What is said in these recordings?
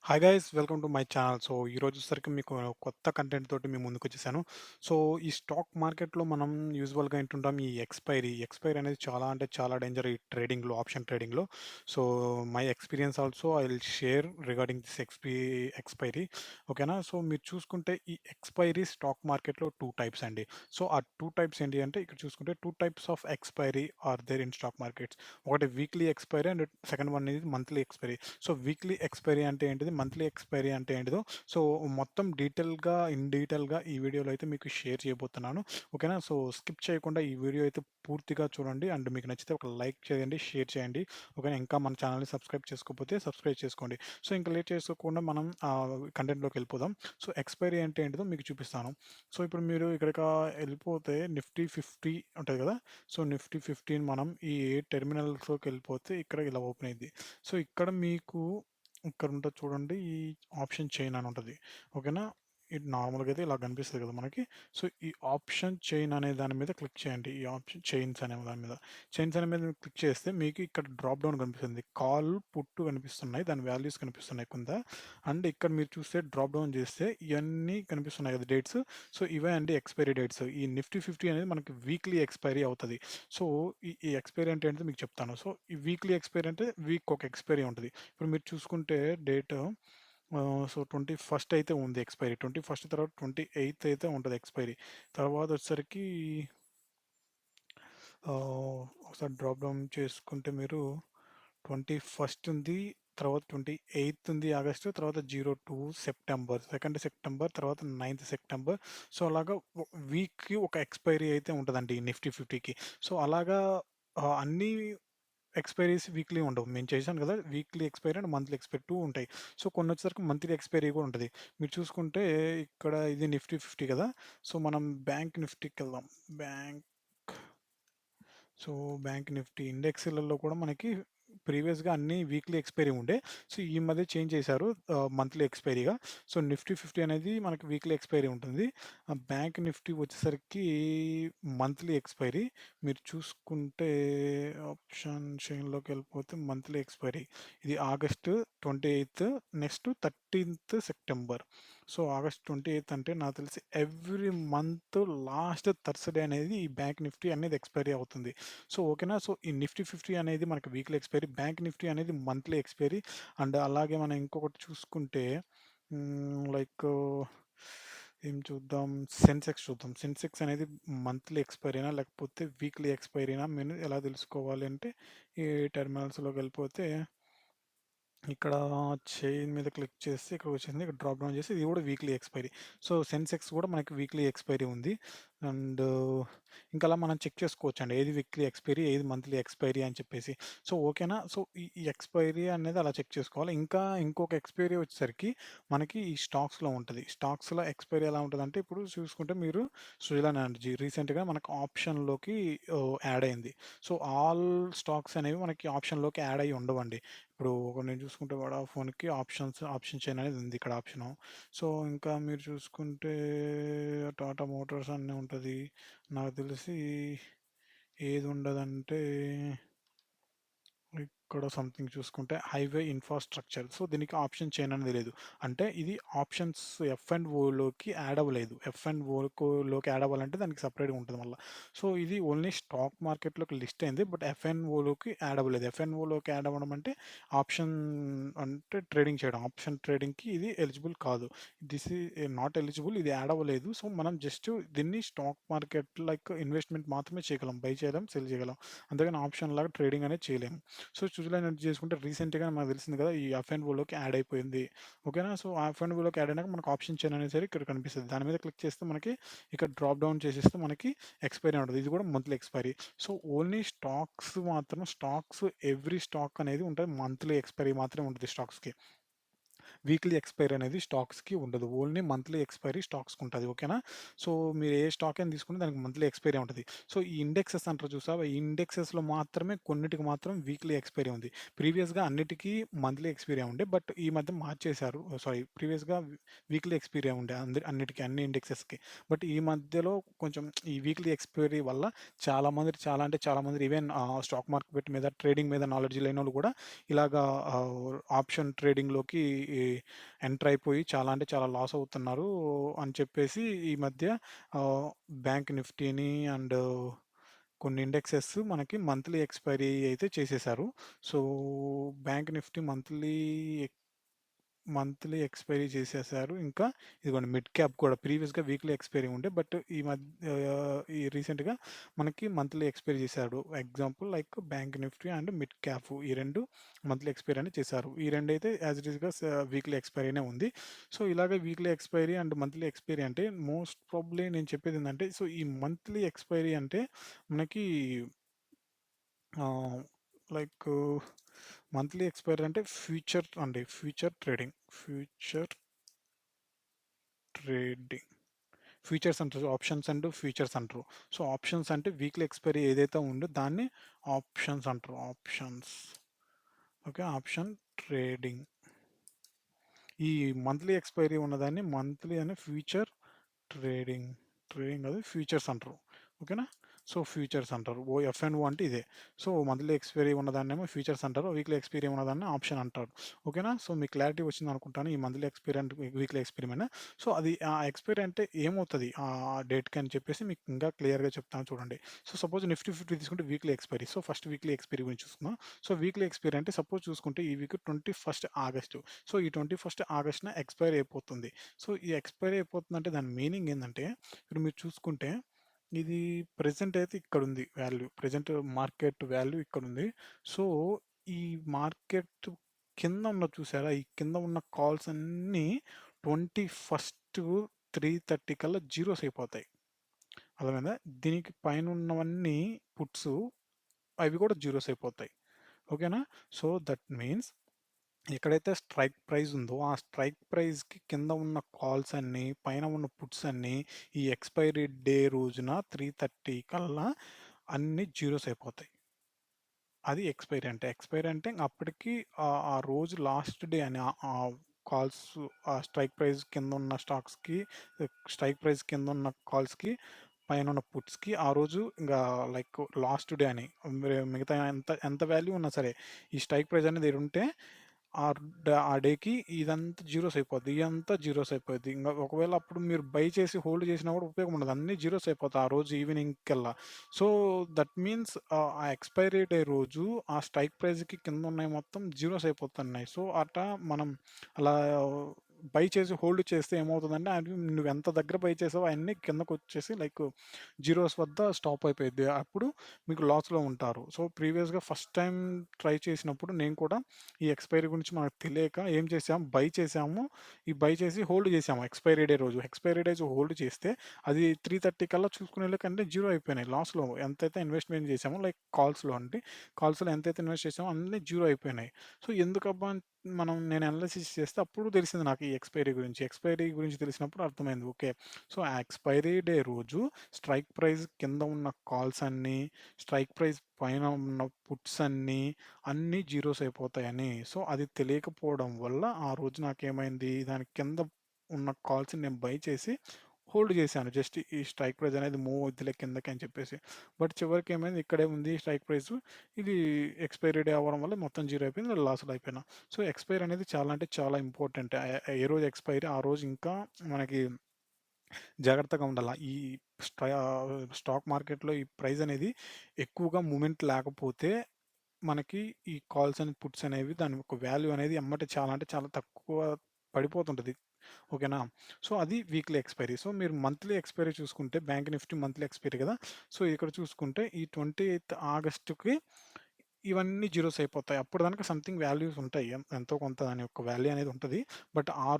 Hi guys welcome to my channel. So ఈరోజు వచ్చేసరికి మీకు కొత్త కంటెంట్ తోటి మీ ముందుకు వచ్చేసాను. సో ఈ స్టాక్ మార్కెట్లో మనం యూజువల్గా వింటుంటాం ఈ ఎక్స్పైరీ అనేది చాలా అంటే చాలా డేంజర్ ఈ ట్రేడింగ్లో, ఆప్షన్ ట్రేడింగ్లో. So my experience also I will share regarding this expiry. ఓకేనా. సో మీరు చూసుకుంటే ఈ ఎక్స్పైరీ స్టాక్ మార్కెట్లో టూ టైప్స్ అండి. సో ఆ టూ టైప్స్ ఏంటి అంటే ఇక్కడ చూసుకుంటే two types of expiry are there in stock markets. ఒకటి weekly expiry and second one ఇది monthly expiry. So weekly expiry అంటే ఏంటిది, మంత్లీ ఎక్స్పైరీ అంటే ఏంటిదో సో మొత్తం డీటెయిల్గా ఈ వీడియోలో అయితే మీకు షేర్ చేయబోతున్నాను. ఓకేనా. సో స్కిప్ చేయకుండా ఈ వీడియో అయితే పూర్తిగా చూడండి అండ్ మీకు నచ్చితే ఒక లైక్ చేయండి, షేర్ చేయండి. ఓకేనా. ఇంకా మన ఛానల్ని సబ్స్క్రైబ్ చేసుకోకపోతే సబ్స్క్రైబ్ చేసుకోండి. సో ఇంకా లేట్ చేసుకోకుండా మనం కంటెంట్లోకి వెళ్ళిపోదాం. సో ఎక్స్పైరీ అంటే ఏంటిదో మీకు చూపిస్తాను. సో ఇప్పుడు మీరు ఇక్కడికి వెళ్ళిపోతే నిఫ్టీ 50 ఉంటుంది కదా. సో నిఫ్టీ 15 మనం ఈ టెర్మినల్స్లోకి వెళ్ళిపోతే ఇక్కడ ఇలా ఓపెన్ అయింది. సో ఇక్కడ మీకు ఇక్కడ ఉంటుంది చూడండి, ఈ ఆప్షన్ చైన్ అని ఉంటుంది. ఓకేనా. ఇది నార్మల్గా అయితే ఇలా కనిపిస్తుంది కదా మనకి. సో ఈ ఆప్షన్ చైన్ అనే దాని మీద క్లిక్ చేయండి. ఈ ఆప్షన్ చైన్స్ అనే దాని మీద క్లిక్ చేస్తే మీకు ఇక్కడ డ్రాప్ డౌన్ కనిపిస్తుంది. కాల్ పుట్టు కనిపిస్తున్నాయి, దాని వాల్యూస్ కనిపిస్తున్నాయి కింద. అండ్ ఇక్కడ మీరు చూస్తే డ్రాప్ డౌన్ చేస్తే ఇవన్నీ కనిపిస్తున్నాయి కదా డేట్స్. సో ఇవే అండి ఎక్స్పైరీ డేట్స్. ఈ నిఫ్టీ 50 అనేది మనకి వీక్లీ ఎక్స్పైరీ అవుతుంది. సో ఈ ఎక్స్పైరీ అంటే ఏంటో మీకు చెప్తాను. సో ఈ వీక్లీ ఎక్స్పైరీ అంటే వీక్ ఒక ఎక్స్పైరీ ఉంటుంది. ఇప్పుడు మీరు చూసుకుంటే డేట్ సో 21st అయితే ఉంది ఎక్స్పైరీ. 21st తర్వాత 28th అయితే ఉంటుంది ఎక్స్పైరీ. తర్వాత వచ్చేసరికి ఒకసారి డ్రాప్ డౌన్ చేసుకుంటే మీరు 21st ఉంది, తర్వాత 28th ఉంది ఆగస్టు, తర్వాత 02 సెప్టెంబర్, 2nd సెప్టెంబర్, తర్వాత 9th సెప్టెంబర్. సో అలాగా వీక్కి ఒక ఎక్స్పైరీ అయితే ఉంటుందండి నిఫ్టీ 50కి. సో అలాగా అన్ని ఎక్స్పైరీస్ వీక్లీ ఉండవు. నేను చేశాను కదా, weekly expiry and monthly expiry 2 ఉంటాయి. సో కొన్ని వచ్చేసరికి మంత్లీ ఎక్స్పైరీ కూడా ఉంటుంది. మీరు చూసుకుంటే ఇక్కడ ఇది నిఫ్టీ 50 కదా. సో మనం బ్యాంక్ నిఫ్టీకి వెళ్దాం. బ్యాంక్ సో బ్యాంక్ నిఫ్టీ ఇండెక్స్లలో కూడా మనకి ప్రీవియస్గా అన్ని వీక్లీ ఎక్స్పైరీ ఉండే. సో ఈ మధ్య చేంజ్ చేశారు మంత్లీ ఎక్స్పైరీగా. సో నిఫ్టీ 50 అనేది మనకి వీక్లీ ఎక్స్పైరీ ఉంటుంది. బ్యాంక్ నిఫ్టీ వచ్చేసరికి మంత్లీ ఎక్స్పైరీ. మీరు చూసుకుంటే ఆప్షన్ చైన్లోకి వెళ్ళిపోతే మంత్లీ ఎక్స్పైరీ ఇది August 28th, next 13th September. So August 28th అంటే నాకు తెలిసి ఎవ్రీ మంత్ లాస్ట్ థర్స్డే అనేది ఈ బ్యాంక్ నిఫ్టీ అనేది ఎక్స్పైరీ అవుతుంది. సో ఓకేనా. సో ఈ నిఫ్టీ 50 అనేది మనకి వీక్లీ ఎక్స్పైరీ, బ్యాంక్ నిఫ్టీ అనేది మంత్లీ ఎక్స్పైరీ. అండ్ అలాగే మనం ఇంకొకటి చూసుకుంటే లైక్ ఏం చూద్దాం, సెన్సెక్స్ అనేది మంత్లీ ఎక్స్పైరీనా లేకపోతే వీక్లీ ఎక్స్పైరీనా మీరు ఎలా తెలుసుకోవాలి అంటే ఈ టెర్మినల్స్లోకి వెళ్ళిపోతే ఇక్కడ చైన్ మీద క్లిక్ చేసి ఇక్కడ వచ్చింది, ఇక్కడ డ్రాప్ డౌన్ చేసి ఇది కూడా వీక్లీ ఎక్స్పైరీ. సో సెన్సెక్స్ కూడా మనకి వీక్లీ ఎక్స్పైరీ ఉంది. అండ్ ఇంకా అలా మనం చెక్ చేసుకోవచ్చు అండి, ఏది వీక్లీ ఎక్స్పైరీ ఏది మంత్లీ ఎక్స్పైరీ అని చెప్పేసి. సో ఓకేనా. సో ఈ ఎక్స్పైరీ అనేది అలా చెక్ చేసుకోవాలి. ఇంకా ఇంకొక ఎక్స్పైరీ వచ్చేసరికి మనకి ఈ స్టాక్స్లో ఉంటుంది. స్టాక్స్లో ఎక్స్పైరీ ఎలా ఉంటుందంటే ఇప్పుడు చూసుకుంటే మీరు సుజలాన్ ఎనర్జీ రీసెంట్గా మనకు ఆప్షన్లోకి యాడ్ అయింది. సో ఆల్ స్టాక్స్ అనేవి మనకి ఆప్షన్లోకి యాడ్ అయ్యి ఉండవండి. ఇప్పుడు నేను చూసుకుంటే వడాఫోన్‌కి ఆప్షన్ చైన్ అనేది ఉంది ఇక్కడ ఆప్షను. సో ఇంకా మీరు చూసుకుంటే టాటా మోటార్స్ అన్నీ ఉంటది. నాకు తెలిసి ఏది ఉండదంటే ఇక్కడ సంథింగ్ చూసుకుంటే హైవే ఇన్‌ఫ్రాస్ట్రక్చర్. సో దీనికి ఆప్షన్ చైన్ అనేది లేదు. అంటే ఇది ఆప్షన్స్ ఎఫ్ అండ్ ఓలోకి యాడ్ అవ్వలేదు. ఎఫ్ అండ్ ఓలోకి యాడ్ అవ్వాలంటే దానికి సెపరేట్‌గా ఉంటుంది మళ్ళా. సో ఇది ఓన్లీ స్టాక్ మార్కెట్‌లోకి లిస్ట్ అయింది. బట్ ఎఫ్ అండ్ ఓలోకి యాడ్ అవ్వలేదు. ఎఫ్ అండ్ ఓలోకి యాడ్ అవ్వడం అంటే ఆప్షన్ అంటే ట్రేడింగ్ చేయడం. ఆప్షన్ ట్రేడింగ్‌కి ఇది ఎలిజిబుల్ కాదు. This is not eligible. ఇది యాడ్ అవ్వలేదు. సో మనం జస్ట్ దీన్ని స్టాక్ మార్కెట్ లైక్ ఇన్వెస్ట్‌మెంట్ మాత్రమే చేయగలం. బై చేయలేం, సెల్ చేయగలం. అంతేగాని ఆప్షన్ లాగా ట్రేడింగ్ అనేది చేయలేము. సో సుజలాన్ ఎనర్జీ చేసుకుంటే రీసెంట్‌గా మనకు తెలిసింది కదా, ఈ ఎఫ్&ఓలోకి యాడ్ అయిపోయింది. ఓకేనా. సో ఆ ఎఫ్&ఓలోకి యాడ్ అయినాక మనకు ఆప్షన్ చైన్ అనేది సరే ఇక్కడ కనిపిస్తుంది. దాని మీద క్లిక్ చేస్తే మనకి ఇక్కడ డ్రాప్ డౌన్ చేసేస్తే మనకి ఎక్స్పైరీ ఉంటుంది. ఇది కూడా monthly expiry. So only stocks every stock అనేది ఉంటుంది. మంత్లీ ఎక్స్పైరీ మాత్రమే ఉంటుంది స్టాక్స్‌కి. వీక్లీ ఎక్స్పైరీ అనేది స్టాక్స్‌కి ఉండదు. ఓన్లీ మంత్లీ ఎక్స్పైరీ స్టాక్స్‌కి ఉంటది. ఓకేనా. సో మీరు ఏ స్టాక్ అయినా తీసుకుంటే దానికి మంత్లీ ఎక్స్పైరీ ఉంటది. సో ఈ ఇండెక్సెస్ అంటారు చూసావా? ఈ ఇండెక్సెస్‌లో మాత్రమే కొన్నిటికి మాత్రం వీక్లీ ఎక్స్పైరీ ఉంది. ప్రీవియస్‌గా అన్నిటికి మంత్లీ ఎక్స్పైరీ ఉండే. బట్ ఈ మధ్య మార్చేశారు. సారీ, ప్రీవియస్‌గా వీక్లీ ఎక్స్పైరీ ఉండే అన్నిటికి, అన్ని ఇండెక్సెస్‌కి. బట్ ఈ మధ్యలో కొంచెం ఈ వీక్లీ ఎక్స్పైరీ వల్ల చాలా అంటే చాలా మంది ఈవెన్ స్టాక్ మార్కెట్ మీద, ట్రేడింగ్ మీద నాలెడ్జ్ లేనోళ్ళు కూడా ఇలాగా ఆప్షన్ ట్రేడింగ్‌లోకి ఎంటర్ అయిపోయి చాలా అంటే చాలా లాస్ అవుతున్నారు అని చెప్పేసి ఈ మధ్య బ్యాంక్ నిఫ్టీని అండ్ కొన్ని ఇండెక్సెస్ మనకి మంత్లీ ఎక్స్పైరీ అయితే చేసేసారు. So bank Nifty monthly expiry చేసేసారు. ఇంకా ఇదిగోండి మిడ్ క్యాప్ కూడా ప్రీవియస్‌గా వీక్లీ ఎక్స్పైరీ ఉండే. బట్ ఈ రీసెంట్‌గా మనకి మంత్లీ ఎక్స్పైరీ చేశాడు. Example like bank Nifty and mid cap ఈ 2 మంత్లీ ఎక్స్పైరీ అని చేశారు. ఈ 2 అయితే యాజ్ ఇట్ ఈస్‌గా వీక్లీ ఎక్స్పైరీనే ఉంది. సో ఇలాగ weekly expiry and monthly expiry అంటే మోస్ట్ ప్రాబబ్లీ నేను చెప్పేది ఏందంటే సో ఈ మంత్లీ ఎక్స్పైరీ అంటే మనకి ఆహ్, లైక్ మంత్లీ ఎక్స్పైరీ అంటే ఫ్యూచర్ అండి. Future trading. ఫ్యూచర్స్ అంటారు. ఆప్షన్స్ అండ్ ఫ్యూచర్స్ అంటారు. సో, ఆప్షన్స్ అంటే వీక్లీ ఎక్స్‌పైరీ ఏదైతే ఉందో దాన్ని ఆప్షన్స్ అంటారు. ఓకే. Option trading. ఈ మంత్లీ ఎక్స్‌పైరీ ఉన్నదాన్ని మంత్లీ అని ఫ్యూచర్ ట్రేడింగ్. ట్రేడింగ్ అది ఫ్యూచర్స్ అంటారు. ఓకేనా? సో, ఫ్యూచర్స్ అంటారు. ఎఫ్ఎన్ఓ అంటే ఇదే. సో, మంత్లీ ఎక్స్‌పైరీ ఉన్నదాన్నేమో ఫ్యూచర్స్ అంటారు. వీక్లీ ఎక్స్‌పైరీ ఉన్నదాన్ని ఆప్షన్ అంటారు. ఓకేనా? సో, మీకు క్లారిటీ వచ్చిందనుకుంటాను. ఈ monthly expiry and weekly expiry మీద. సో, అది ఆ ఎక్స్‌పైరీ అంటే ఏమవుతది ఆ డేట్‌కి అని చెప్పేసి మీకు ఇంకా క్లియర్‌గా చెప్తాను చూడండి. సో, సపోజ్ నిఫ్టీ 50 తీసుకుంటే weekly expiry. So, first weekly expiry గురించి చూసుకుందాం. సో, వీక్లీ ఎక్స్‌పైరీ అంటే సపోజ్ చూసుకుంటే ఈ వీక్ 21 ఆగస్టు. సో, ఈ 21 ఆగస్టున ఎక్స్‌పైరీ అయిపోతుంది. సో, ఈ ఎక్స్‌పైరీ అయిపోతుందంటే దాని మీనింగ్ ఏందంటే ఇప్పుడు మీరు చూసుకుంటే ఇది ప్రెజెంట్ అయితే ఇక్కడుంది వాల్యూ. ప్రెజెంట్ మార్కెట్ వాల్యూ ఇక్కడుంది. సో, ఈ మార్కెట్ కింద ఉన్నది చూసారా? ఈ కింద ఉన్న కాల్స్ అన్నీ 21 3:30 కల్లా జీరోస్ అయిపోతాయి. అర్థమైందా? దీనికి పైనున్నవన్నీ పుట్స్ అవి కూడా జీరోస్ అయిపోతాయి. ఓకేనా? సో, దట్ మీన్స్ ఎక్కడైతే స్ట్రైక్ ప్రైస్ ఉందో, ఆ స్ట్రైక్ ప్రైస్‌కి కింద ఉన్న కాల్స్ అన్నీ, పైన ఉన్న పుట్స్ అన్నీ ఈ ఎక్స్‌పైరీ డే రోజున 3:30 కల్లా అన్నీ జీరోస్ అయిపోతాయి. అది ఎక్స్‌పైరీ అంటే. ఎక్స్‌పైరీ అంటే అప్పటికి ఆ రోజు లాస్ట్ డే అని కాల్స్ ఆ స్ట్రైక్ ప్రైస్ కిందున్న స్టాక్స్‌కి, స్ట్రైక్ ప్రైస్ కిందున్న కాల్స్‌కి, పైనున్న పుట్స్‌కి ఆ రోజు ఇంగా లైక్ లాస్ట్ డే అని. మిగతా ఎంత ఎంత వాల్యూ ఉన్నా సరే, ఈ స్ట్రైక్ ప్రైస్ అనేది ఈడుంటే ఆ డేకి ఇదంతా జీరోస్ అయిపోద్ది. ఇయంతా జీరోస్ అయిపోద్ది. ఇంగ ఒకవేళ అప్పుడు మీరు బై చేసి హోల్డ్ చేసినా కూడా ఉపయోగం ఉండదు. అన్నీ జీరోస్ అయిపోతాయి ఆ రోజు ఈవినింగ్ కల్లా. సో, దట్ మీన్స్ ఆ ఎక్స్‌పైరీ డే రోజు ఆ స్ట్రైక్ ప్రైస్‌కి కిందున్నయి మొత్తం జీరోస్ అయిపోతున్నాయి. సో, మనం అలా బై చేసి హోల్డ్ చేస్తే ఏమవుతుందంటే అవి నువ్వెంత దగ్గర బై చేసావో అయన్నీ కిందకొచ్చేసి లైక్ జీరోస్ వద్ద స్టాప్ అయిపోయిద్ది. అప్పుడు మీకు లాస్‌లో ఉంటారు. సో, ప్రీవియస్‌గా ఫస్ట్ టైమ్ ట్రై చేసినప్పుడు నేను కూడా ఈ ఎక్స్‌పైరీ గురించి మనకు తెలియక ఏం చేసాం బై చేసాము. ఈ బై చేసి హోల్డ్ చేసాము ఎక్స్‌పైరీ డే రోజు. ఎక్స్‌పైరీ డేస్ హోల్డ్ చేస్తే అది 3:30 కల్లా చూసుకునేలోకంటే జీరో అయిపోయినాయి. లాస్‌లో ఎంతైతే ఇన్వెస్ట్‌మెంట్ చేసామో లైక్ కాల్స్‌లో అండి. కాల్స్‌లో ఎంతైతే ఇన్వెస్ట్ చేసామో అన్నీ జీరో అయిపోయినాయి. సో, ఎందుకబ్బా నేను అనాలిసిస్ చేస్తే అప్పుడు తెలిసింది నాకు ఈ ఎక్స్‌పైరీ గురించి. ఎక్స్‌పైరీ గురించి తెలిసినప్పుడు అర్థమైంది. ఓకే. సో, ఆ ఎక్స్‌పైరీ డే రోజు స్ట్రైక్ ప్రైస్ కింద ఉన్న కాల్స్ అన్నీ, స్ట్రైక్ ప్రైస్ పైన ఉన్న పుట్స్ అన్నీ జీరోస్ అయిపోతాయని. సో, అది తెలియకపోవడం వల్ల ఆ రోజు నాకేమైంది దాని కింద ఉన్న కాల్స్‌ని నేను బై చేసి హోల్డ్ చేశాను. జస్ట్ ఈ స్ట్రైక్ ప్రైస్ అనేది మూవ్ అవుద్దిలే కిందకి అని చెప్పేసి. బట్ చివరికి ఏమైంది ఇక్కడే ఉంది స్ట్రైక్ ప్రైస్. ఇది ఎక్స్‌పైరీ డే అవ్వడం వల్ల మొత్తం జీరో అయిపోయింది. నేను లాస్‌లో అయిపోయినా. సో, ఎక్స్‌పైరీ అనేది చాలా అంటే చాలా ఇంపార్టెంట్. ఏ రోజు ఎక్స్‌పైరీ ఆ రోజు ఇంకా మనకి జాగ్రత్తగా ఉండాల. ఈ స్టాక్ మార్కెట్‌లో ఈ ప్రైస్ అనేది ఎక్కువగా మూవ్‌మెంట్ లేకపోతే మనకి ఈ కాల్స్ అండ్ పుట్స్ అనేవి దాని యొక్క వాల్యూ అనేది ఎమ్మటే చాలా అంటే చాలా తక్కువ పడిపోతుంటది. ఓకేనా? సో, అది వీక్లీ ఎక్స్‌పైరీ. సో, మీరు మంత్లీ ఎక్స్‌పైరీ చూసుకుంటే బ్యాంక్ నిఫ్టీ మంత్లీ ఎక్స్‌పైరీ కదా! సో, ఇక్కడ చూసుకుంటే ఈ 28 ఆగస్ట్‌కి ఇవన్నీ జీరోస్ అయిపోతాయి. అప్పటిదాకా సంథింగ్ వాల్యూస్ ఉంటాయి. ఎంతో కొంత దాని యొక్క వాల్యూ అనేది ఉంటది. బట్ ఆ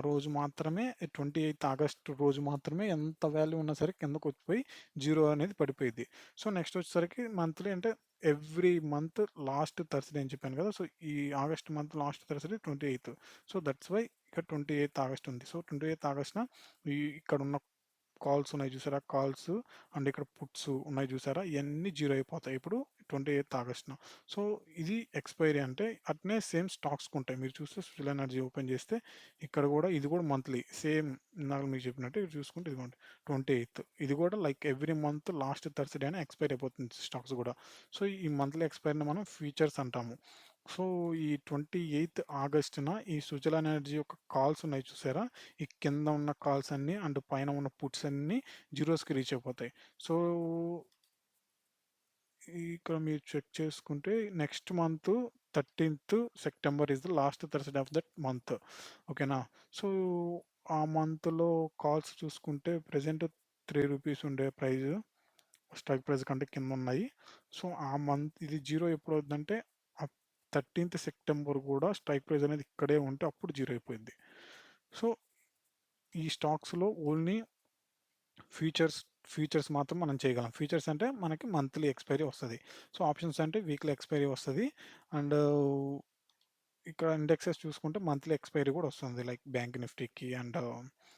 రోజు మాత్రమే 28 ఆగస్ట్ రోజు మాత్రమే ఎంత వాల్యూ ఉన్నా సరే కిందకొచ్చిపోయి జీరో అనేది పడిపోయిద్ది. సో, నెక్స్ట్ వచ్చేసరికి మంత్లీ అంటే ఎవ్రీ మంత్ లాస్ట్ థర్స్‌డే అని చెప్పాను కదా! సో, ఈ August month last Thursday 28. So, that's why ఇక్కడ 28 ఆగస్ట్ ఉంది. సో, 28 ఆగస్ట్‌న ఇక్కడున్న కాల్స్ ఉన్నాయి చూసారా? కాల్స్ అండ్ ఇక్కడ పుట్స్ ఉన్నాయి చూసారా? ఇయన్నీ జీరో అయిపోతాయి. ఇప్పుడు 28 ఆగస్ట్‌న. సో, ఇది ఎక్స్‌పైరీ అంటే అట్నే సేమ్ స్టాక్స్‌కుంటాయి. మీరు చూస్తే స్టిల్ ఎనర్జీ ఓపెన్ చేస్తే ఇక్కడ కూడా ఇది కూడా మంత్లీ సేమ్ ఇందాక మీకు చెప్పినట్టు ఇది చూసుకుంటే ఇదిగోండి 28 ఇది కూడా like every month last Thursday అని ఎక్స్‌పైర్ అయిపోతుంది స్టాక్స్ కూడా. సో, ఈ మంత్లీ ఎక్స్‌పైర్‌ని మనం ఫ్యూచర్స్ అంటాము. సో, ఈ 28థ్ ఆగస్టున ఈ సుజల ఎనర్జీ యొక్క కాల్స్ ఉన్నాయి చూసారా? ఈ కింద ఉన్న కాల్స్ అన్నీ అండ్ పైన ఉన్న పుట్స్ అన్నీ జీరోస్‌కి రీచ్ అయిపోతాయి. సో, ఇక్కడ మీరు చెక్ చేసుకుంటే నెక్స్ట్ మంత్ 13థ్ September is the last Thursday of that month. ఓకేనా? సో, ఆ మంత్‌లో కాల్స్ చూసుకుంటే ప్రెజెంట్ రూ. 3 ఉండే ప్రైస్ స్ట్రైక్ ప్రైస్ కంటే కిందున్నాయి. సో, ఆ మంత్ ఇది జీరో ఎప్పుడవుద్దంటే 13థ్ సెప్టెంబర్ కూడా స్ట్రైక్ ప్రైస్ అనేది ఇక్కడే ఉంటే అప్పుడు జీరో అయిపోయిద్ది. సో, ఈ స్టాక్స్‌లో ఓన్లీ ఫ్యూచర్స్ ఫ్యూచర్స్ మాత్రం మనం చేయగలం. ఫ్యూచర్స్ అంటే మనకి మంత్లీ ఎక్స్‌పైరీ వస్తది. సో, ఆప్షన్స్ అంటే వీక్లీ ఎక్స్‌పైరీ వస్తది. అండ్ ఇక్కడ ఇండెక్సెస్ చూసుకుంటే మంత్లీ ఎక్స్‌పైరీ కూడా వస్తుంది. లైక్ బ్యాంక్ నిఫ్టీకి అండ్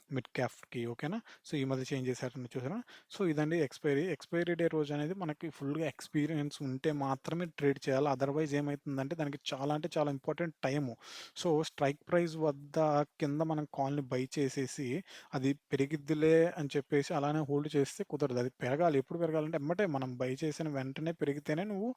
మిడ్ క్యాప్‌కి ఓకేనా. సో, ఈ మధ్య చేంజ్ చేశారని చూసారా? సో, ఇదండి ఎక్స్‌పైరీ. ఎక్స్‌పైరీ డే రోజు అనేది మనకి ఫుల్‌గా ఎక్స్‌పీరియన్స్ ఉంటే మాత్రమే ట్రేడ్ చేయాలి. అదర్‌వైజ్ ఏమైతుందంటే దానికి చాలా అంటే చాలా important time. So, strike price వద్ద కింద మనం కాల్‌ని బై చేసేసి అది పెరిగిద్దిలే అని చెప్పేసి అలానే హోల్డ్ చేస్తే కుదరదు. అది పెరగాలి. ఎప్పుడు పెరగాలంటే ఎమ్మటే మనం బై చేసిన వెంటనే పెరిగితేనే నువ్వు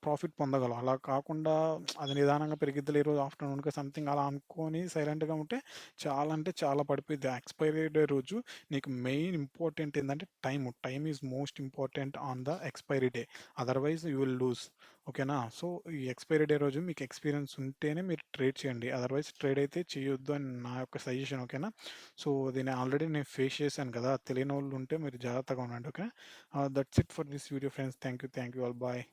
ప్రాఫిట్ పొందగలం. అలా కాకుండా అది నిదానంగా పెరిగిద్దిలే ఈరోజు ఆఫ్టర్‌నూన్‌కి సంథింగ్ అలా అనుకోని సైలెంట్‌గా ఉంటే చాలా అంటే చాలా పడిపోయిద్ది. ఆ ఎక్స్‌పైరీ డే రోజు నీకు మెయిన్ ఇంపార్టెంట్ ఏందంటే time. Time is most important on the expiry day. Otherwise you will lose. ఓకేనా? సో, ఈ ఎక్స్‌పైరీ డే రోజు మీకు ఎక్స్‌పీరియన్స్ ఉంటేనే మీరు ట్రేడ్ చేయండి. అదర్‌వైజ్ ట్రేడ్ అయితే చేయొద్దు అని నా యొక్క సజెషన్. ఓకేనా? సో, దీన్ని ఆల్రెడీ నేను ఫేస్ చేశాను కదా! తెలియనోళ్ళు ఉంటే మీరు జాగ్రత్తగా ఉండండి. Okay. That's it for this video friends. Thank you. Thank you all. Bye.